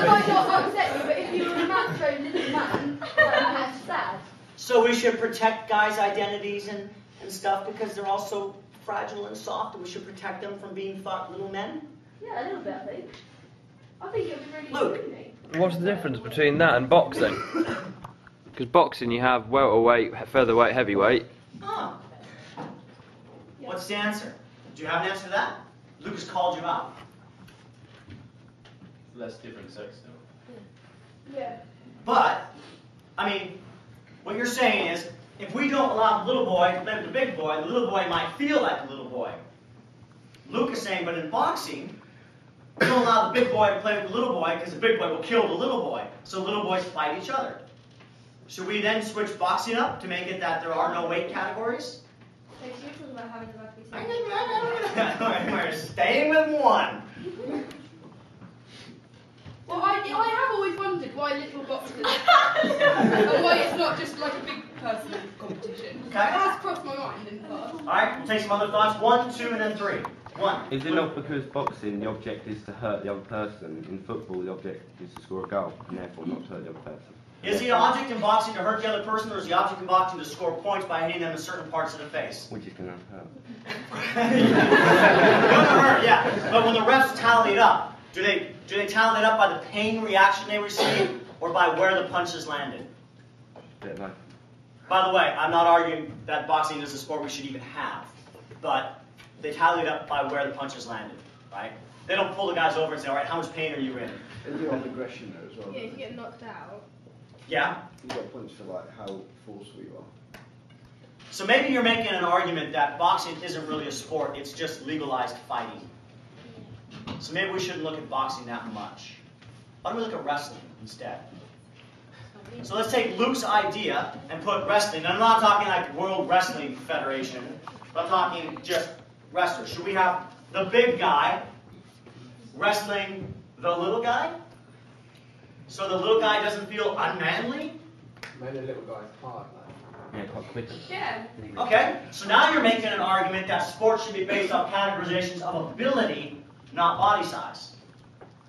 That might not upset you, but if you were a macho little man, that's sad. So we should protect guys' identities and stuff because they're all so fragile and soft, and we should protect them from being fat little men? Yeah, a little bit, I think. I think it would be really Luke. What's the difference between that and boxing? Because boxing you have welterweight, featherweight, heavyweight. Oh. What's the answer? Do you have an answer to that? Luke has called you out. Less different sex though. Yeah. But, I mean, what you're saying is, if we don't allow the little boy to play with the big boy, the little boy might feel like the little boy. Luke is saying, but in boxing, we don't allow the big boy to play with the little boy because the big boy will kill the little boy. So little boys fight each other. Should we then switch boxing up to make it that there are no weight categories? So you're talking about having a rugby team. We're staying with one. Well, I have always wondered why little boxers and why it's not just like a big person competition. Okay. It has crossed my mind in the past. Alright, we'll take some other thoughts. 1, 2, and then 3. 1. Is it not because boxing, the object is to hurt the other person? In football, the object is to score a goal, and therefore not to hurt the other person. Is the object in boxing to hurt the other person, or is the object in boxing to score points by hitting them in certain parts of the face? Which is going to hurt. Gonna hurt, yeah. But when the refs tally it up, do they tally it up by the pain reaction they receive, or by where the punches landed? Bit like. By the way, I'm not arguing that boxing is a sport we should even have, but they tally it up by where the punches landed, right? They don't pull the guys over and say, all right, how much pain are you in? And you have aggression there as well. Yeah, if you get knocked out. Yeah? You got points for like how forceful you are. So maybe you're making an argument that boxing isn't really a sport, it's just legalized fighting. So maybe we shouldn't look at boxing that much. Why don't we look at wrestling instead? So let's take Luke's idea and put wrestling. And I'm not talking like World Wrestling Federation, but I'm talking just wrestlers. Should we have the big guy wrestling the little guy? So the little guy doesn't feel unmanly? Maybe the little guy's hard, Yeah, quite quick. Yeah. Okay, so now you're making an argument that sports should be based on categorizations of ability, not body size.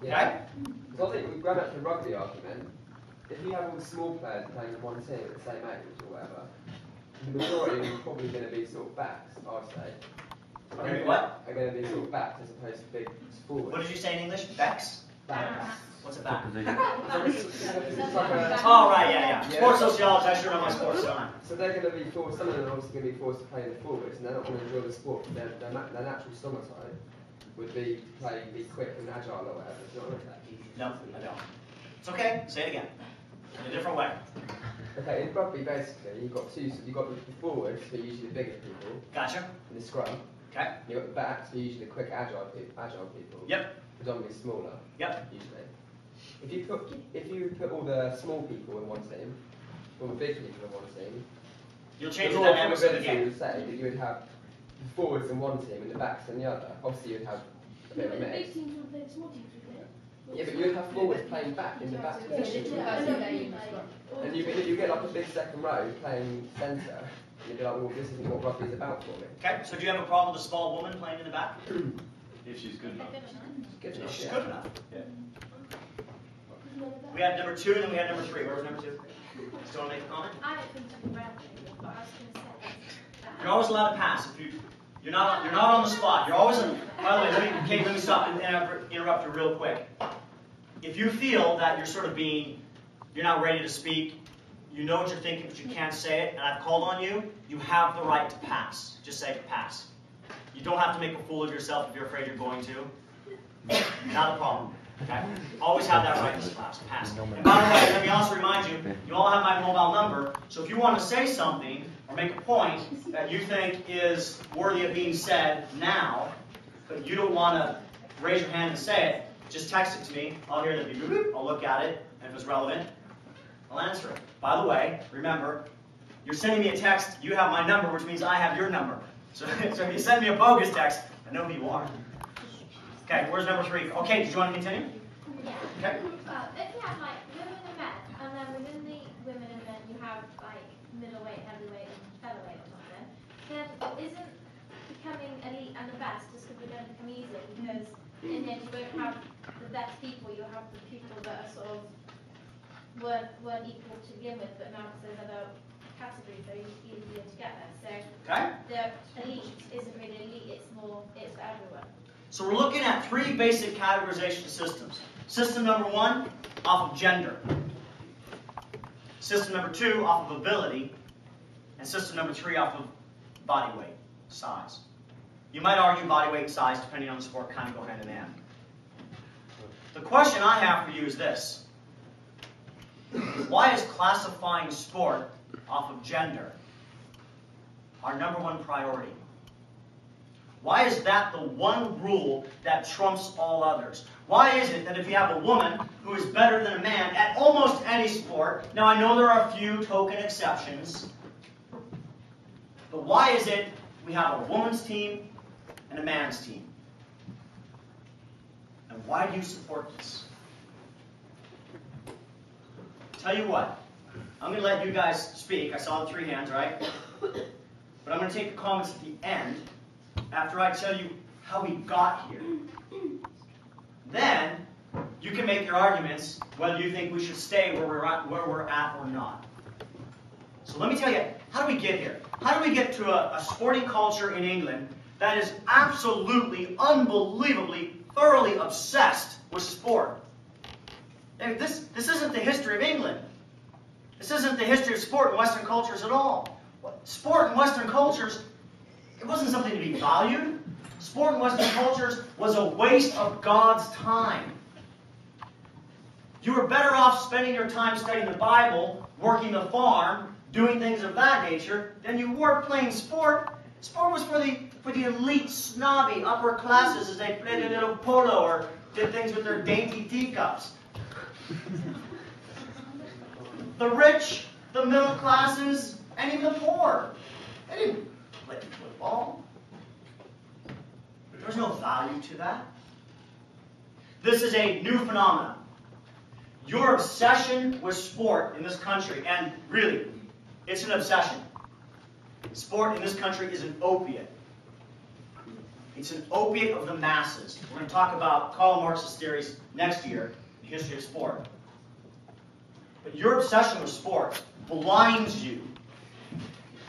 Okay? Because I think, going back to the rugby argument, if you have all the small players playing in one team at the same age or whatever, the majority are probably going to be sort of backs, I'd say. What? Are going to be sort of backs as opposed to big forwards. What did you say in English? Backs? Backs. What's a back? It's like a, Oh, right, yeah. Sports sociology, I sure know my sports, don't I? so they're going to be forced, some of them are obviously going to be forced to play in the forwards, and they're not going to enjoy the sport. Their natural stomach would be quick and agile or whatever. Do you know what I mean? No, I don't. It's okay, say it again. In a different way. Okay, in rugby basically, you've got the forwards, who are usually the bigger people, Gotcha. in the scrum. Okay. You've got the backs, who are usually the quick, agile people. Yep. Predominantly smaller. Yep. Usually. If you put all the small people in one team, all the big people in one team, You'll change the the law of dynamics of the probability game. would say that you would have the forwards in one team and the backs in the other. Obviously, you'd have a bit of a mix. Big teams will play the small teams, wouldn't it? Yeah, but you'd have forwards playing back in the back position. And you get like a big second row playing centre, and you'd be like, well, this isn't what rugby's about for me. Okay, so do you have a problem with a small woman playing in the back? If she's good enough. Good If enough, she's yeah. good enough. Yeah. We had number 2, and then we had number 3. Where was number 2? Still want to make a comment? I don't think it's around it, but I was going to say that. You're always allowed to pass. If you're not on the spot. You're always on. By the way, let me stop and interrupt you real quick. If you feel that you're sort of you're not ready to speak, you know what you're thinking, but you can't say it, and I've called on you, you have the right to pass. Just say pass. You don't have to make a fool of yourself if you're afraid you're going to. Not a problem. Okay? Always have that right in this class. Pass. And by the way, let me also remind you, you all have my mobile number, so if you want to say something or make a point that you think is worthy of being said now, but you don't want to raise your hand and say it, just text it to me. I'll hear the beep, boop, boop. I'll look at it, and if it's relevant, I'll answer it. By the way, remember, you're sending me a text, you have my number, which means I have your number. So if you send me a bogus text, I know who you are. Okay, where's number 3? Okay, did you want to continue? Yeah. Okay. If you have like women and men, and then within the women and men you have like middleweight, heavyweight, and featherweight or something, then isn't becoming elite and the best just because we're going to become easy? Because in the end you won't have the best people, you'll have the people that are weren't equal to begin with, but now because there's other categories, they're easier to get there. So Okay? the elite isn't really elite, it's for everyone. So we're looking at three basic categorization systems. System number one, off of gender. System number two, off of ability. And system number three, off of body weight, size. You might argue body weight and size, depending on the sport, kind of go hand in hand. The question I have for you is this. Why is classifying sport off of gender our number one priority? Why is that the one rule that trumps all others? Why is it that if you have a woman who is better than a man at almost any sport, now I know there are a few token exceptions, but why is it we have a woman's team and a man's team? And why do you support this? Tell you what, I'm going to let you guys speak. I saw the three hands, right? But I'm going to take the comments at the end after I tell you how we got here. Then you can make your arguments whether you think we should stay where we're at or not. So let me tell you, how do we get here? How do we get to a sporting culture in England that is absolutely, unbelievably, thoroughly obsessed with sport? And this isn't the history of England. This isn't the history of sport in Western cultures at all. Sport in Western cultures, it wasn't something to be valued. Sport in Western cultures was a waste of God's time. You were better off spending your time studying the Bible, working the farm, doing things of that nature, than you were playing sport. Sport was for the elite, snobby, upper classes as they played a little polo or did things with their dainty teacups. The rich, the middle classes, and even the poor, they didn't play football. There's no value to that. This is a new phenomenon. Your obsession with sport in this country, and really, it's an obsession. Sport in this country is an opiate. It's an opiate of the masses. We're going to talk about Karl Marx's theories next year, the history of sport. But your obsession with sport blinds you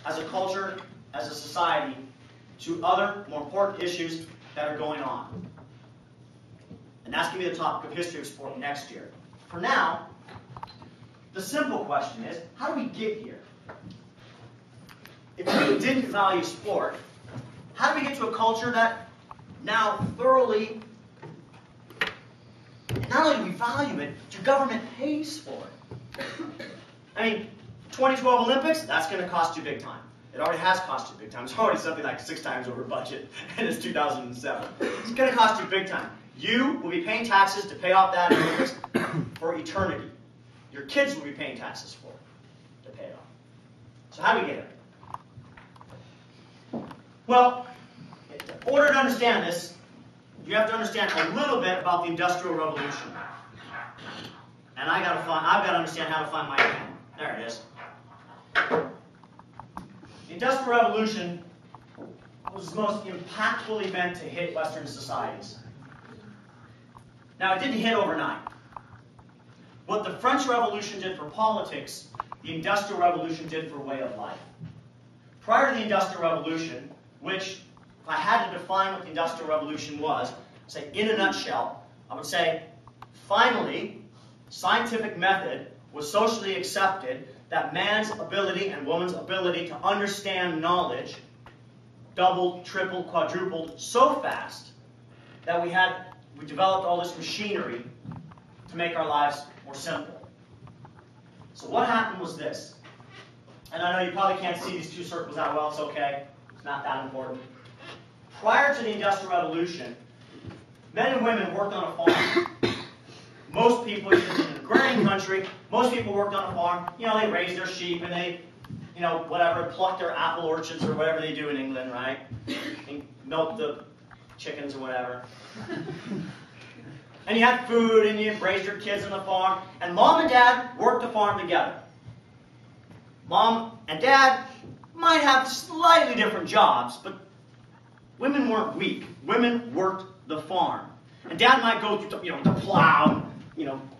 as a culture, as a society, to other, more important issues that are going on. And that's going to be the topic of history of sport next year. For now, the simple question is, how do we get here? If we didn't value sport, how do we get to a culture that now thoroughly, not only do we value it, your government pays for it? I mean, 2012 Olympics, that's going to cost you big time. It already has cost you big time. It's already something like 6 times over budget, and it's 2007. It's going to cost you big time. You will be paying taxes to pay off that Olympics for eternity. Your kids will be paying taxes for it to pay it off. So how do we get it? Well, in order to understand this, you have to understand a little bit about the Industrial Revolution. And I've got to understand how to find my pen. There it is. The Industrial Revolution was most impactful event to hit Western societies. Now, it didn't hit overnight. What the French Revolution did for politics, the Industrial Revolution did for way of life. Prior to the Industrial Revolution, which, if I had to define what the Industrial Revolution was, say in a nutshell, I would say, finally, scientific method was socially accepted that man's ability and woman's ability to understand knowledge doubled, tripled, quadrupled so fast that we developed all this machinery to make our lives more simple. So what happened was this. And I know you probably can't see these two circles that well, it's okay. It's not that important. Prior to the Industrial Revolution, men and women worked on a farm. Most people, in an agrarian country, most people worked on a farm. You know, they raised their sheep and they, whatever, pluck their apple orchards or whatever they do in England, right? And milk the chickens or whatever. And you had food and you raised your kids on the farm. And mom and dad worked the farm together. Mom and dad might have slightly different jobs, but women weren't weak. Women worked the farm. And dad might go through the plow,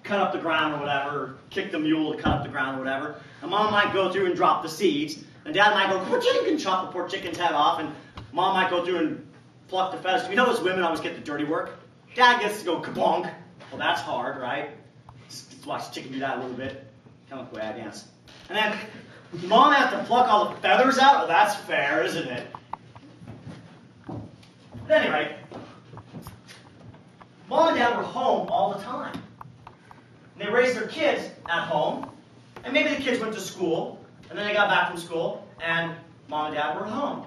cut up the ground or whatever, or kick the mule to cut up the ground or whatever. And Mom might go through and drop the seeds, and Dad might go, poor chicken, and chop the poor chicken's head off, and Mom might go through and pluck the feathers. You know as women always get the dirty work? Dad gets to go kabonk. Well, that's hard, right? Just watch the chicken do that a little bit. Kind of like the way I dance. And then Mom has to pluck all the feathers out. Well, that's fair, isn't it? At any rate, Mom and Dad were home all the time. And they raised their kids at home. And maybe the kids went to school. And then they got back from school. And Mom and Dad were home.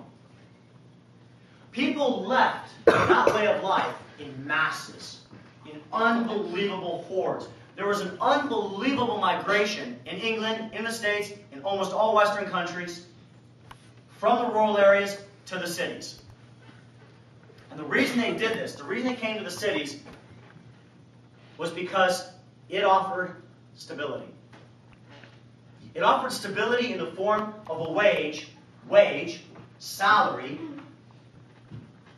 People left that way of life in masses, in unbelievable hordes. There was an unbelievable migration in England, in the States, in almost all Western countries, from the rural areas to the cities. And the reason they did this, the reason they came to the cities, was because it offered stability. It offered stability in the form of a wage, salary,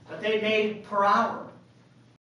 that they made per hour.